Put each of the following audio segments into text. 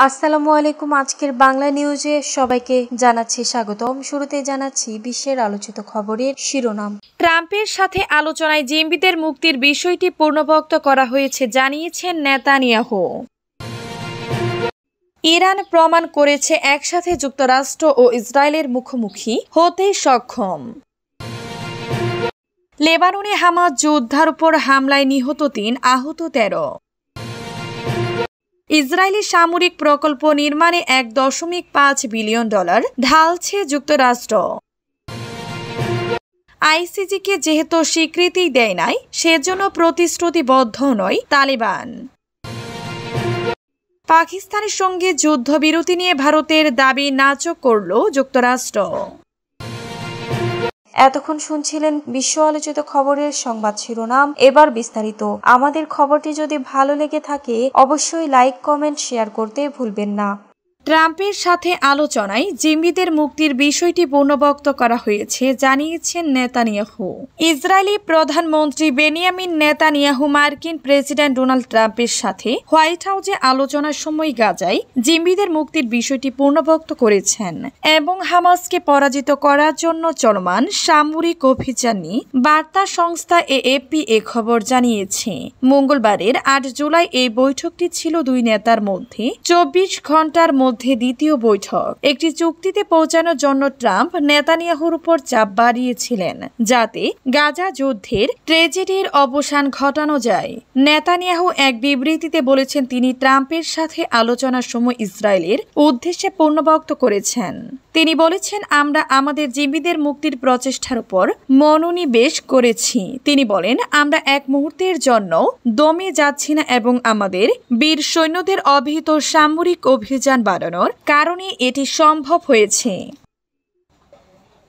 আসসালামু আলাইকুম। আজকের বাংলা নিউজে সবাইকে জানাচ্ছি স্বাগতম। শুরুতে জানাচ্ছি বিশ্বের আলোচিত খবরের শিরোনাম। ট্রাম্পের সাথে আলোচনায় জিম্মিদের মুক্তির বিষয়টি পুনর্ব্যক্ত করা হয়েছে জানিয়েছেন নেতানিয়াহু। ইরান প্রমাণ করেছে একসাথে যুক্তরাষ্ট্র ও ইসরায়েলের মুখোমুখি হতে সক্ষম। লেবাননে হামাস যোদ্ধার উপর হামলায় নিহত ৩, আহত ১৩। ইসরায়েলি সামরিক প্রকল্প নির্মাণে $১.৫ বিলিয়ন ঢালছে যুক্তরাষ্ট্র। আইসিজিকে যেহেতু স্বীকৃতি দেয় নাই, সেজন্য প্রতিশ্রুতিবদ্ধ নয় তালেবান। পাকিস্তানের সঙ্গে যুদ্ধবিরতি নিয়ে ভারতের দাবি নাকচ করল যুক্তরাষ্ট্র। এতক্ষণ শুনছিলেন বিশ্ব আলোচিত খবরের সংবাদ শিরোনাম। এবার বিস্তারিত। আমাদের খবরটি যদি ভালো লেগে থাকে অবশ্যই লাইক, কমেন্ট, শেয়ার করতে ভুলবেন না। ট্রাম্পের সাথে আলোচনায় জিম্মিদের মুক্তির বিষয়টি পুনর্ব্যক্ত করা হয়েছে জানিয়েছেন নেতানিয়াহু। ইসরায়েলি প্রধানমন্ত্রী বেনিয়ামিন নেতানিয়াহু মার্কিন প্রেসিডেন্ট ডোনাল্ড ট্রাম্পের সাথে হোয়াইট হাউসে আলোচনার সময় গাজায় জিম্মিদের মুক্তির বিষয়টি পুনর্ব্যক্ত করেছেন এবং হামাসকে পরাজিত করার জন্য চলমান সামরিক অভিযান নিয়ে বার্তা সংস্থা এএপি এ খবর জানিয়েছে। মঙ্গলবারের ৮ জুলাই এই বৈঠকটি ছিল দুই নেতার মধ্যে ২৪ ঘন্টার মধ্যে দ্বিতীয় বৈঠক। একটি চুক্তিতে পৌঁছানোর জন্য ট্রাম্প নেতানিয়াহুর উপর চাপ বাড়িয়েছিলেন যাতে গাজা যুদ্ধের ট্র্যাজেডির অবসান ঘটানো যায়। নেতানিয়াহু এক বিবৃতিতে বলেছেন তিনি ট্রাম্পের সাথে আলোচনার সময় ইসরায়েলের উদ্দেশ্যে পুনর্ব্যক্ত করেছেন। তিনি বলেছেন, আমরা আমাদের জিম্মিদের মুক্তির প্রচেষ্টার উপর মনোনিবেশ করেছি। তিনি বলেন, আমরা এক মুহূর্তের জন্য দমে যাচ্ছি না এবং আমাদের বীর সৈন্যদের অবিহিত সামরিক অভিযান বাড়ানোর কারণে এটি সম্ভব হয়েছে।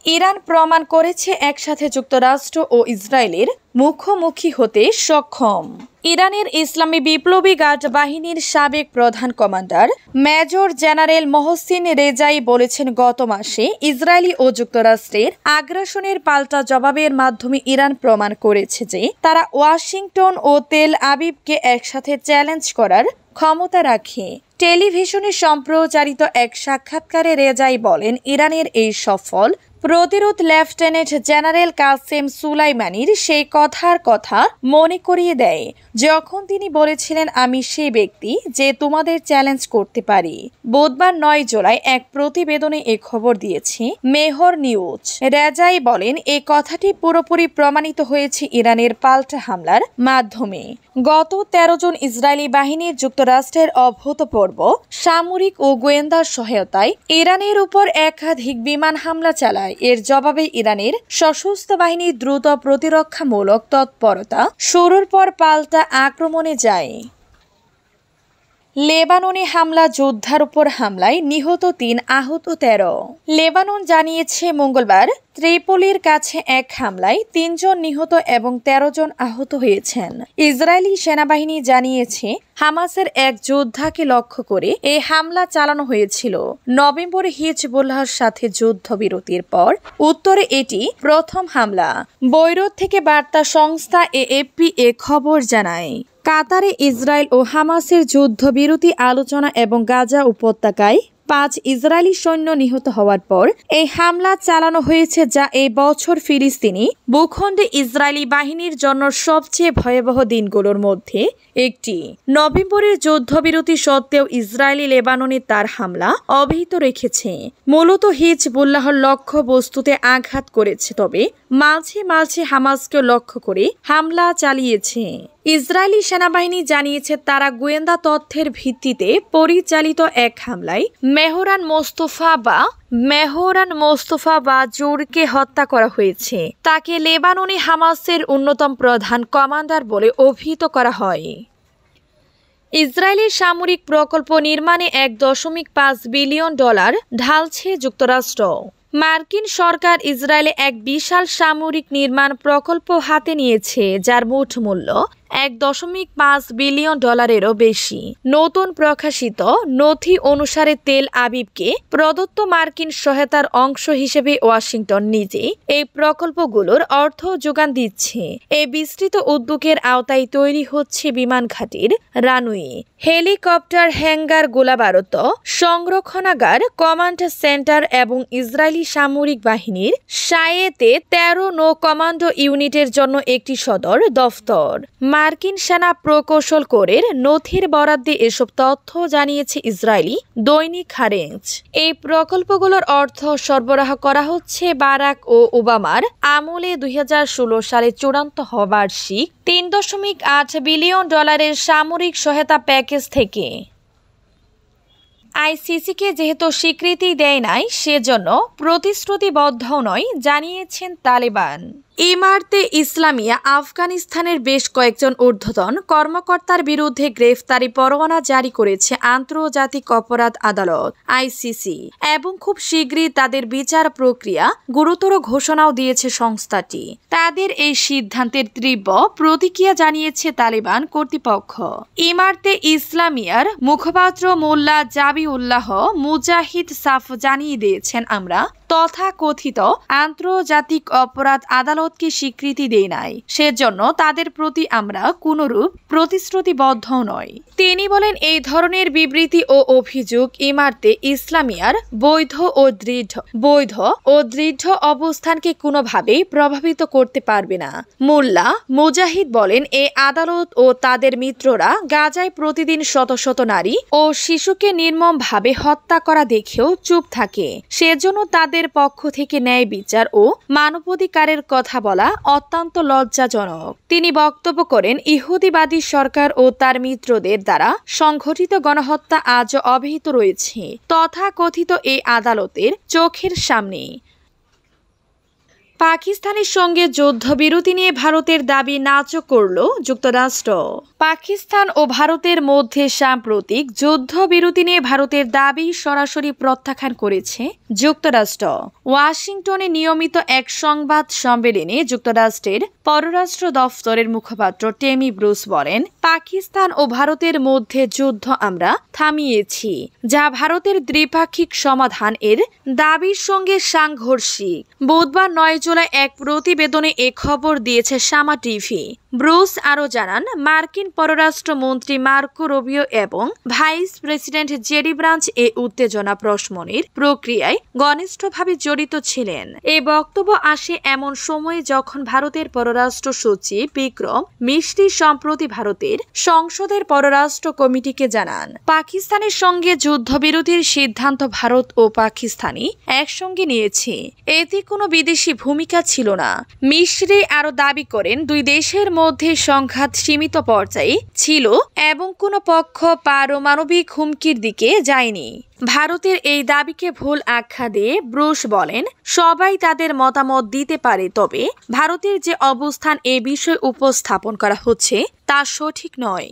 ইরান প্রমাণ করেছে একসাথে যুক্তরাষ্ট্র ও ইসরায়েলের মুখোমুখি হতে সক্ষম। ইরানের ইসলামী বিপ্লবী গার্ড বাহিনীর সাবেক প্রধান commander major general Mohsin Rezaei বলেছেন, গত মাসে ইসরায়েলি ও যুক্তরাষ্ট্রের আগ্রাসনের পাল্টা জবাবের মাধ্যমে ইরান প্রমাণ করেছে যে তারা ওয়াশিংটন ও তেল আবিবকে একসাথে চ্যালেঞ্জ করার ক্ষমতা রাখে। টেলিভিশনে সম্প্রচারিত এক সাক্ষাৎকারে রেজাই বলেন, ইরানের এই সফল প্রতিরোধ লেফটেন্যান্ট জেনারেল কাসেম সুলাইমানির সেই কথার কথা মনে করিয়ে দেয় যখন তিনি বলেছিলেন, আমি সেই ব্যক্তি যে তোমাদের চ্যালেঞ্জ করতে পারি। বুধবার ৯ জুলাই এক প্রতিবেদনে এ খবর দিয়েছে মেহর নিউজ। রেজাই বলেন, এই কথাটি পুরোপুরি প্রমাণিত হয়েছে ইরানের পাল্টা হামলার মাধ্যমে। গত ১৩ জন ইসরায়েলি বাহিনীর যুক্তরাষ্ট্রের অভূতপূর্ব সামরিক ও গোয়েন্দা সহায়তায় ইরানের উপর একাধিক বিমান হামলা চালায়। এর জবাবে ইরানের সশস্ত্র বাহিনী দ্রুত প্রতিরক্ষামূলক তৎপরতা শুরুর পর পাল্টা আক্রমণে যায়। লেবাননে হামলা, যোদ্ধার উপর হামলায় নিহত ৩, আহত ১৩। লেবানন জানিয়েছে মঙ্গলবার ত্রিপোলির কাছে এক হামলায় ৩ জন নিহত এবং ১৩ জন আহত হয়েছেন। ইসরায়েলি সেনাবাহিনী জানিয়েছে হামাসের এক যোদ্ধাকে লক্ষ্য করে এই হামলা চালানো হয়েছিল। নভেম্বরে হিজবুল্লাহর সাথে যুদ্ধবিরতির পর উত্তরে এটি প্রথম হামলা। বৈরুত থেকে বার্তা সংস্থা এএপি এ খবর জানায়। কাতারে ইসরায়েল ও হামাসের যুদ্ধবিরতি আলোচনা এবং গাজা উপত্যকায় ৫ ইসরায়েলি সৈন্য নিহত হওয়ার পর এই হামলা চালানো হয়েছে, যা এই বছর ফিলিস্তিনি ভূখণ্ডে ইসরায়েলি বাহিনীর জন্য সবচেয়ে ভয়াবহ দিনগুলোর মধ্যে একটি। নভেম্বরের যুদ্ধবিরতি সত্ত্বেও ইসরায়েলি লেবাননে তার হামলা অব্যাহত রেখেছে। মূলত হিজবুল্লাহর লক্ষ্য বস্তুতে আঘাত করেছে, তবে মাঝে মাঝে হামাসকেও লক্ষ্য করে হামলা চালিয়েছে। ইসরায়েলি সেনাবাহিনী জানিয়েছে তারা গোয়েন্দা তথ্যের ভিত্তিতে পরিচালিত এক হামলায় মেহরান মোস্তফা বা জোরকে হত্যা করা হয়েছে। তাকে লেবাননে হামাসের অন্যতম প্রধান কমান্ডার বলে অভিহিত করা হয়। ইসরায়েলের সামরিক প্রকল্প নির্মাণে $১.৫ বিলিয়ন ঢালছে যুক্তরাষ্ট্র। মার্কিন সরকার ইসরায়েলে এক বিশাল সামরিক নির্মাণ প্রকল্প হাতে নিয়েছে, যার মোট মূল্য $1.5 বিলিয়ন বেশি। নতুন প্রকাশিত নথি অনুসারে তেল আবিবকে প্রদত্ত মার্কিন সহায়তার অংশ হিসেবে ওয়াশিংটন নিজে এই প্রকল্পগুলোর অর্থ যোগান দিচ্ছে। এই বিস্তৃত উদ্যোগের আওতায় তৈরি হচ্ছে বিমান ঘাঁটির রানওয়ে, হেলিকপ্টার হ্যাঙ্গার, গোলাবারুদ সংরক্ষণাগার, কমান্ড সেন্টার এবং ইসরায়েলি সামরিক বাহিনীর সায়েতে 13 নৌ কমান্ডো ইউনিটের জন্য একটি সদর দফতর। মার্কিন সেনা প্রকৌশল কোরের নথির বরাদ্দে এসব তথ্য জানিয়েছে ইসরায়েলি দৈনিক হারেঞ্জ। এই প্রকল্পগুলোর অর্থ সরবরাহ করা হচ্ছে বারাক ও ওবামার আমলে 2016 সালে চূড়ান্ত হওয়া বার্ষিক $3.8 বিলিয়ন সামরিক সহায়তা প্যাকেজ থেকে। আইসিসিকে যেহেতু স্বীকৃতি দেয় নাই, সেজন্য প্রতিশ্রুতিবদ্ধও নয়, জানিয়েছেন তালেবান। ইমারতে ইসলামিয়া আফগানিস্তানের বেশ কয়েকজন ঊর্ধ্বতন কর্মকর্তার বিরুদ্ধে গ্রেফতারি পরোয়ানা জারি করেছে আন্তর্জাতিক অপরাধ আদালত আইসিসি এবং খুব শীঘ্রই তাদের বিচার প্রক্রিয়া গুরুতর ঘোষণাও দিয়েছে সংস্থাটি। তাদের এই সিদ্ধান্তের তীব্র প্রতিক্রিয়া জানিয়েছে তালেবান কর্তৃপক্ষ। ইমারতে ইসলামিয়ার মুখপাত্র মোল্লা জাবিউল্লাহ মুজাহিদ সাফ জানিয়ে দিয়েছেন, আমরা তথাকথিত আন্তর্জাতিক অপরাধ আদালতকে স্বীকৃতি দেই নাই, সেজন্য তাদের প্রতি আমরা কোনরূপ প্রতিশ্রুতিবদ্ধ নয়। তিনি বলেন, এই ধরনের বিবৃতি ও অভিযোগ ইমারতে ইসলামিয়ার বৈধ ও দৃঢ় অবস্থানকে কোনোভাবেই প্রভাবিত করতে পারবে না। মোল্লা মুজাহিদ বলেন, এই আদালত ও তাদের মিত্ররা গাজায় প্রতিদিন শত শত নারী ও শিশুকে নির্মমভাবে হত্যা করা দেখেও চুপ থাকে, সেজন্য তাদের পক্ষ থেকে ন্যায় বিচার ও মানবাধিকারের কথা বলা অত্যন্ত লজ্জাজনক। তিনি বক্তব্য করেন, ইহুদিবাদী সরকার ও তার মিত্রদের দ্বারা সংঘটিত গণহত্যা আজও অব্যাহত রয়েছে তথাকথিত এই আদালতের চোখের সামনে। পাকিস্তানের সঙ্গে যুদ্ধবিরতি নিয়ে ভারতের দাবি নাকচ করল যুক্তরাষ্ট্র। পাকিস্তান ও ভারতের মধ্যে সাম্প্রতিক যুদ্ধবিরতি নিয়ে ভারতের দাবি সরাসরি প্রত্যাখ্যান করেছে যুক্তরাষ্ট্র। ওয়াশিংটনে নিয়মিত এক সংবাদ সম্মেলনে যুক্তরাষ্ট্রের পররাষ্ট্র দফতরের মুখপাত্র টেমি ব্রুস বলেন, পাকিস্তান ও ভারতের মধ্যে যুদ্ধ আমরা থামিয়েছি, যা ভারতের দ্বিপাক্ষিক সমাধান এর দাবির সঙ্গে সাংঘর্ষিক। বুধবার 9 জুলাই এক প্রতিবেদনে এ খবর দিয়েছে সামা টিভি। ব্রুস আরও জানান, মার্কিন পররাষ্ট্রমন্ত্রী মার্কো রুবিও এবং ভাইস প্রেসিডেন্ট জেডি ভান্স এ উত্তেজনা প্রশমনের প্রক্রিয়ায় ঘনিষ্ঠভাবে জড়িত ছিলেন। এই বক্তব্য আসে এমন সময়ে যখন ভারতের পররাষ্ট্র সচিব বিক্রম মিশ্রি সম্প্রতি ভারতের সংসদের পররাষ্ট্র কমিটিকে জানান, পাকিস্তানের সঙ্গে যুদ্ধবিরতির সিদ্ধান্ত ভারত ও পাকিস্তানই একসঙ্গে নিয়েছে, এতে কোনো বিদেশি ভূমিকা ছিল না। মিশ্রি আরও দাবি করেন, দুই দেশের মধ্যে সংঘাত সীমিত পর্যায়ে ছিল এবং কোনো পক্ষ পারমাণবিক হুমকির দিকে যায়নি। ভারতের এই দাবিকে ভুল আখ্যা দিয়ে ব্রুস বলেন, সবাই তাদের মতামত দিতে পারে, তবে ভারতের যে অবস্থান এ বিষয়ে উপস্থাপন করা হচ্ছে তা সঠিক নয়।